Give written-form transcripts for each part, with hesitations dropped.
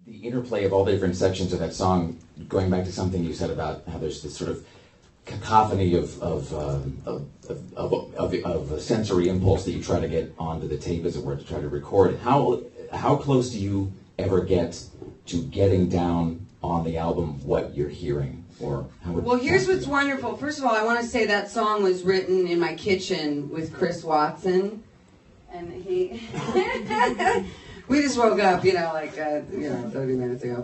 the interplay of all the different sections of that song, going back to something you said about how there's this sort of cacophony of a sensory impulse that you try to get onto the tape, as it were, to try to record. How close do you ever get to getting down on the album what you're hearing? Or how would well, here's what's wonderful. First of all, I want to say that song was written in my kitchen with Chris Watson, and he we just woke up, like 30 minutes ago.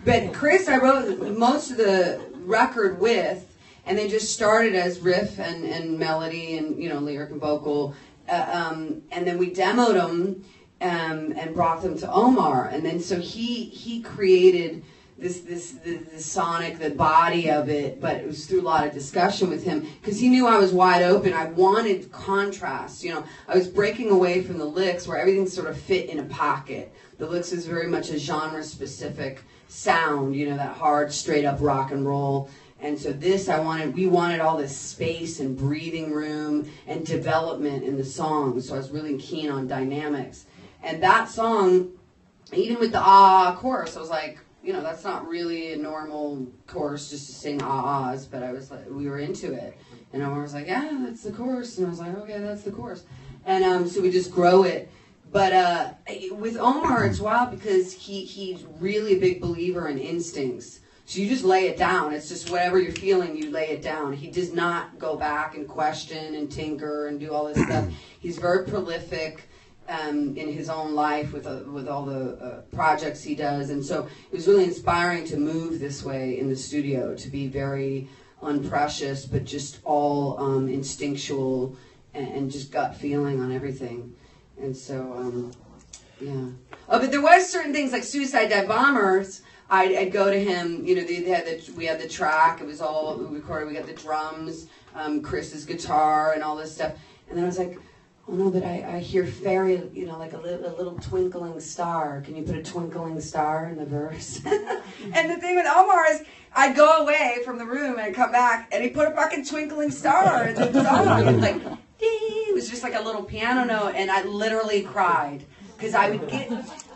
But Chris, I wrote most of the record with. And they just started as riff and melody and lyric and vocal, and then we demoed them and brought them to Omar, and then so he created this sonic, the body of it, but it was through a lot of discussion with him because he knew I was wide open. I wanted contrast. I was breaking away from the licks where everything sort of fit in a pocket. The licks is very much a genre specific sound, that hard straight up rock and roll. And so we wanted all this space and breathing room and development in the song. So I was really keen on dynamics. And that song, even with the chorus, I was like, that's not really a normal chorus just to sing ahs, but I was like, we were into it. And Omar was like, yeah, that's the chorus. And I was like, okay, that's the chorus. And so we just grow it. But with Omar, it's wild because he's really a big believer in instincts. So you just lay it down. It's just whatever you're feeling, you lay it down. He does not go back and question and tinker and do all this stuff. He's very prolific in his own life with all the projects he does. And so it was really inspiring to move this way in the studio, to be very unprecious, but just all instinctual and just gut feeling on everything. And so, yeah. Oh, but there was certain things like Suicide Dive Bombers. I'd go to him, we had the track, it was all recorded, we got the drums, Chris's guitar and all this stuff. And then I was like, oh no, but I hear fairy, like a little twinkling star. Can you put a twinkling star in the verse? And the thing with Omar is, I'd go away from the room and I'd come back and he'd put a fucking twinkling star in the song. And like, dee, it was just like a little piano note, and I literally cried. Because I would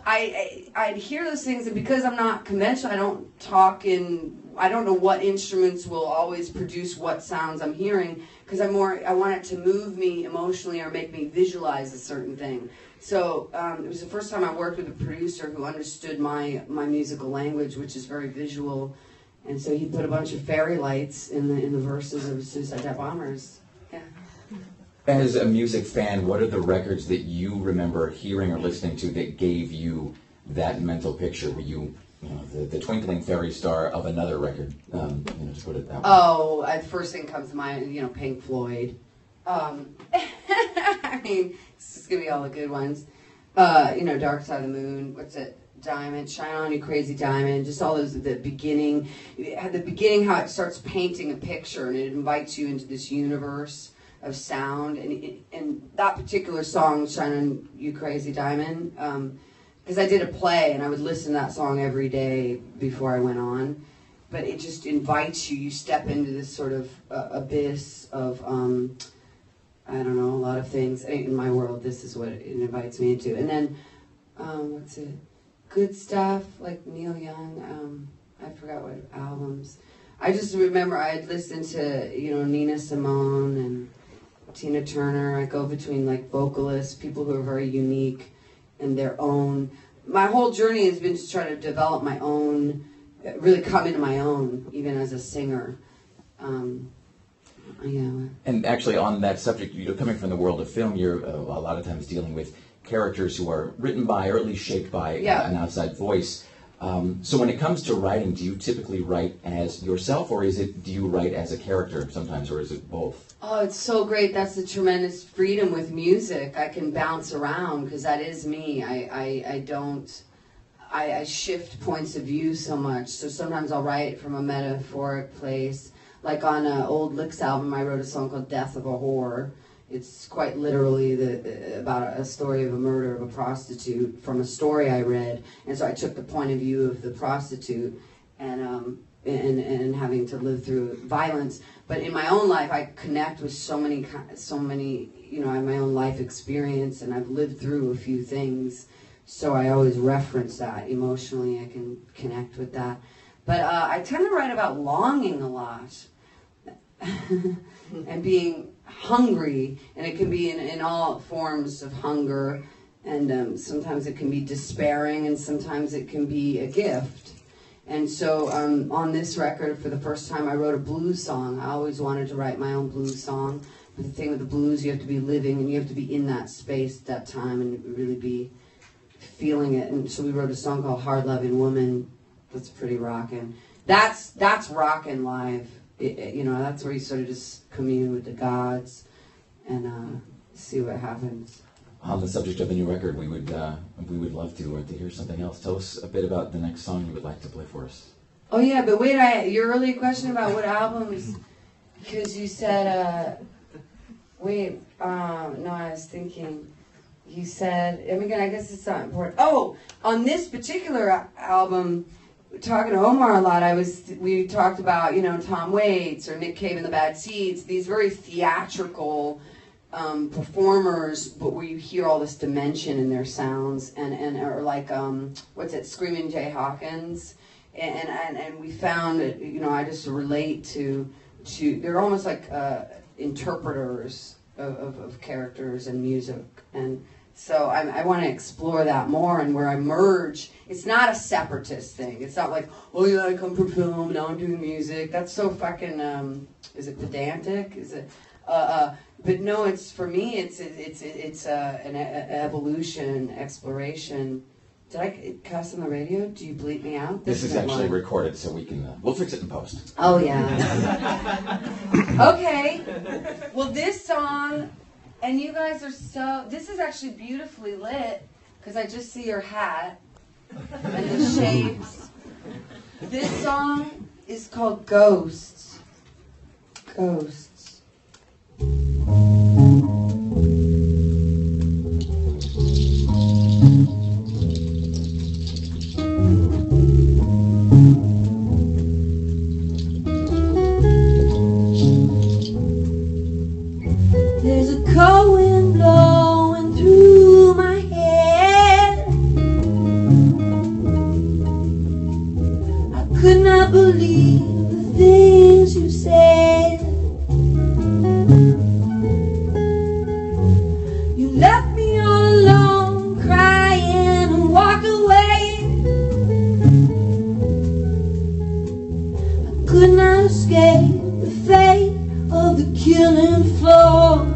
I'd hear those things, and because I'm not conventional, I don't know what instruments will always produce what sounds I'm hearing, because I want it to move me emotionally or make me visualize a certain thing. So it was the first time I worked with a producer who understood my musical language, which is very visual, and so he put a bunch of fairy lights in the verses of Suicide Dive Bombers. Yeah. As a music fan, what are the records that you remember hearing or listening to that gave you that mental picture? Were you, the twinkling fairy star of another record? To put it that way. Oh, the first thing comes to mind, Pink Floyd. I mean, it's just gonna be all the good ones. Dark Side of the Moon. What's it? Diamond, Shine On You Crazy Diamond. Just all those at the beginning. At the beginning, how it starts painting a picture and it invites you into this universe of sound, and that particular song, Shine On You Crazy Diamond, because I did a play and I would listen to that song every day before I went on, but it just invites you step into this sort of abyss of I don't know, a lot of things in my world. This is what it invites me into. And then what's it, good stuff like Neil Young, I forgot what albums. I just remember I'd listen to Nina Simone and Tina Turner. I go between like vocalists, people who are very unique in their own. My whole journey has been to try to develop my own, really come into my own, even as a singer. Yeah. And actually, on that subject, coming from the world of film, you're a lot of times dealing with characters who are written by, or at least shaped by, an outside voice. So when it comes to writing, do you typically write as yourself, or do you write as a character sometimes, or is it both? Oh, it's so great. That's the tremendous freedom with music. I can bounce around because that is me. I shift points of view so much. So sometimes I'll write from a metaphoric place. Like on an old Licks album, I wrote a song called Death of a Whore. It's quite literally about a story of a murder of a prostitute from a story I read, and so I took the point of view of the prostitute and having to live through violence. But in my own life, I connect with so many. I have my own life experience, and I've lived through a few things. So I always reference that emotionally. I can connect with that. But I tend to write about longing a lot and being hungry, and it can be in all forms of hunger, and sometimes it can be despairing, and sometimes it can be a gift. And so on this record, for the first time, I wrote a blues song. I always wanted to write my own blues song. But the thing with the blues, you have to be living, and you have to be in that space, that time, and really be feeling it. And so we wrote a song called Hard Loving Woman. That's pretty rockin'. That's rockin' live. That's where you sort of just commune with the gods and see what happens. On the subject of the new record, we would love to hear something else. Tell us a bit about the next song you would like to play for us. Oh yeah, but wait, your earlier question about what albums, because you said, no, I was thinking, you said, I guess it's not important. Oh, on this particular album, talking to Omar a lot, we talked about, Tom Waits or Nick Cave and the Bad Seeds, these very theatrical performers, but where you hear all this dimension in their sounds, or like Screaming Jay Hawkins, and we found that, I just relate to they're almost like interpreters of characters and music, and so I want to explore that more, and where I merge. It's not a separatist thing. It's not like, oh yeah, I come from film, now I'm doing music. That's so fucking, is it pedantic? Is it, but no, it's, for me, it's an evolution, exploration. Did I cuss on the radio? Do you bleep me out? This is actually recorded, so we'll fix it in post. Oh yeah. Okay. Well, this song, and you guys are this is actually beautifully lit, because I just see your hat and the shapes. This song is called Ghosts. Ghosts. There's a cold wind blowing through my head. I could not believe the things you said. You left me all alone, crying, and walked away. I could not escape the fate of the killing floor.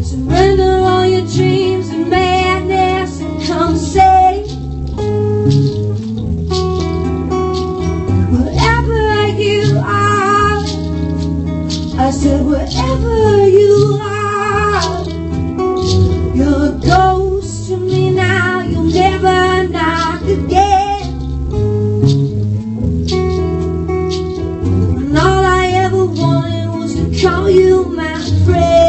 Surrender all your dreams and madness and come say, wherever you are, I said wherever you are, you're a ghost to me now, you'll never knock again. And all I ever wanted was to call you my friend.